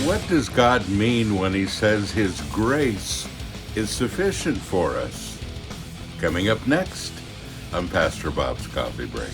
what does God mean when he says his grace is sufficient for us? Coming up next on Pastor Bob's Coffee Break.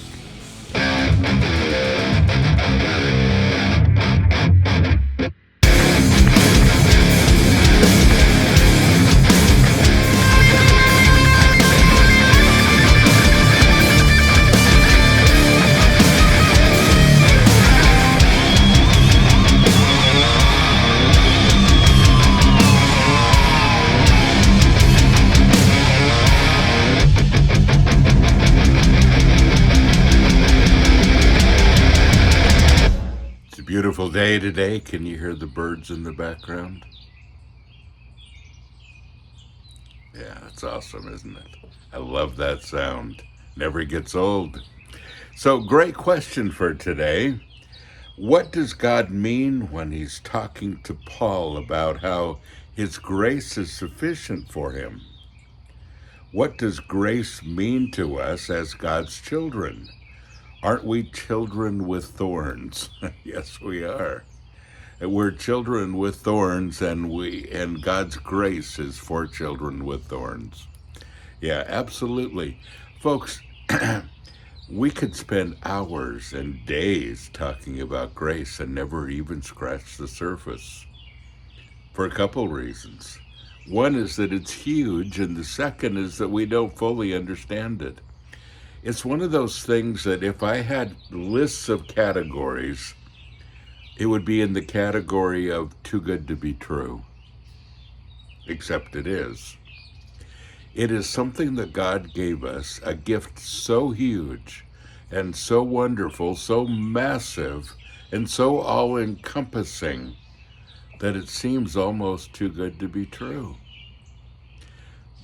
Beautiful day today. Can you hear the birds in the background? Yeah, that's awesome, isn't it? I love that sound. Never gets old. So, great question for today. What does God mean when he's talking to Paul about how his grace is sufficient for him? What does grace mean to us as God's children? Aren't we children with thorns? Yes, we are. We're children with thorns, and God's grace is for children with thorns. Yeah, absolutely. Folks, we could spend hours and days talking about grace and never even scratch the surface for a couple reasons. One is that it's huge, and the second is that we don't fully understand it. It's one of those things that if I had lists of categories, it would be in the category of too good to be true. Except it is. It is something that God gave us, a gift so huge and so wonderful, so massive, and so all-encompassing that it seems almost too good to be true.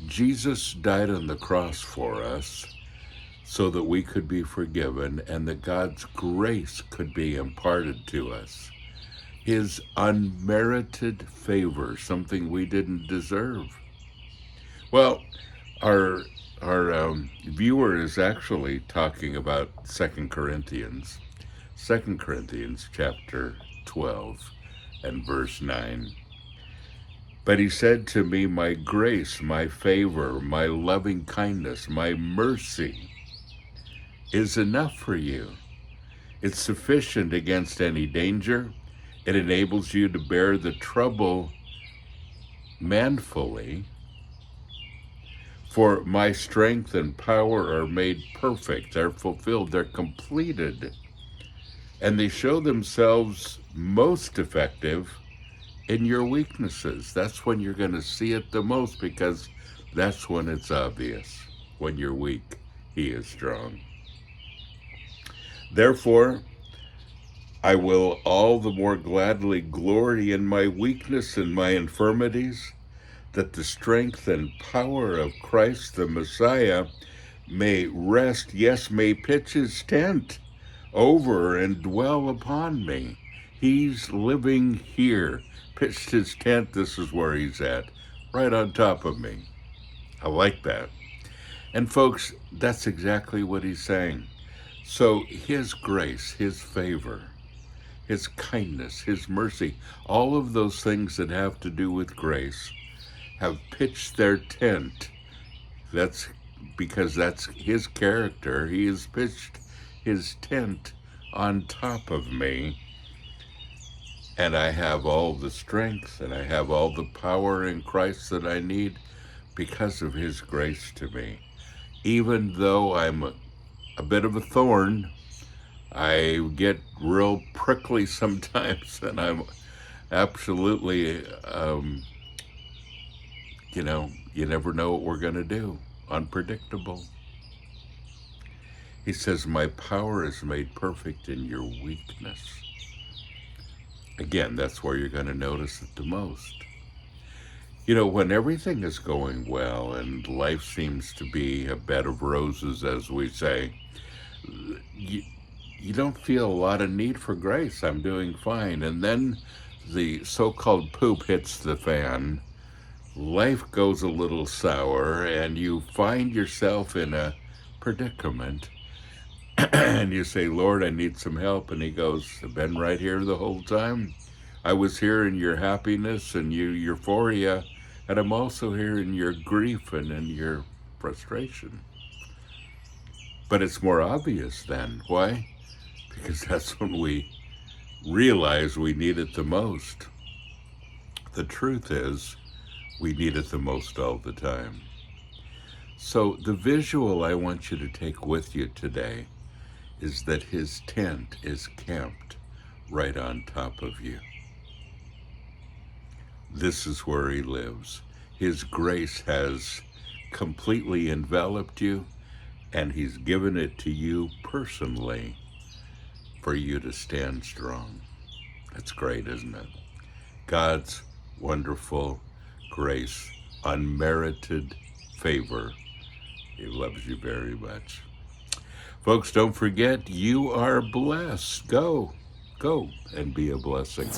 Jesus died on the cross for us so that we could be forgiven and that God's grace could be imparted to us. His unmerited favor, something we didn't deserve. Well, our viewer is actually talking about 2 Corinthians chapter 12 and verse 9. But he said to me, my grace, my favor, my loving kindness, my mercy is enough for you. It's sufficient against any danger. It enables you to bear the trouble manfully. For my strength and power are made perfect. They're fulfilled. They're completed. And they show themselves most effective in your weaknesses. That's when you're going to see it the most, because that's when it's obvious. When you're weak, he is strong. Therefore, I will all the more gladly glory in my weakness and my infirmities, that the strength and power of Christ the Messiah may rest, yes, may pitch his tent over and dwell upon me. He's living here. Pitched his tent, this is where he's at, right on top of me. I like that. And folks, that's exactly what he's saying. So his grace, his favor, his kindness, his mercy, all of those things that have to do with grace have pitched their tent. That's because that's his character. He has pitched his tent on top of me. And I have all the strength and I have all the power in Christ that I need because of his grace to me. Even though I'm a bit of a thorn, I get real prickly sometimes, and I'm absolutely, you never know what we're going to do. Unpredictable. He says, my power is made perfect in your weakness. Again, that's where you're going to notice it the most. When everything is going well and life seems to be a bed of roses, as we say, you don't feel a lot of need for grace. I'm doing fine. And then the so-called poop hits the fan. Life goes a little sour and you find yourself in a predicament. And you say, Lord, I need some help. And he goes, I've been right here the whole time. I was here in your happiness and your euphoria, and I'm also here in your grief and in your frustration. But it's more obvious then. Why? Because that's when we realize we need it the most. The truth is, we need it the most all the time. So the visual I want you to take with you today is that his tent is camped right on top of you. This is where he lives. His grace has completely enveloped you, and he's given it to you personally for you to stand strong. That's great, isn't it? God's wonderful grace, unmerited favor. He loves you very much. Folks, don't forget, you are blessed. Go and be a blessing.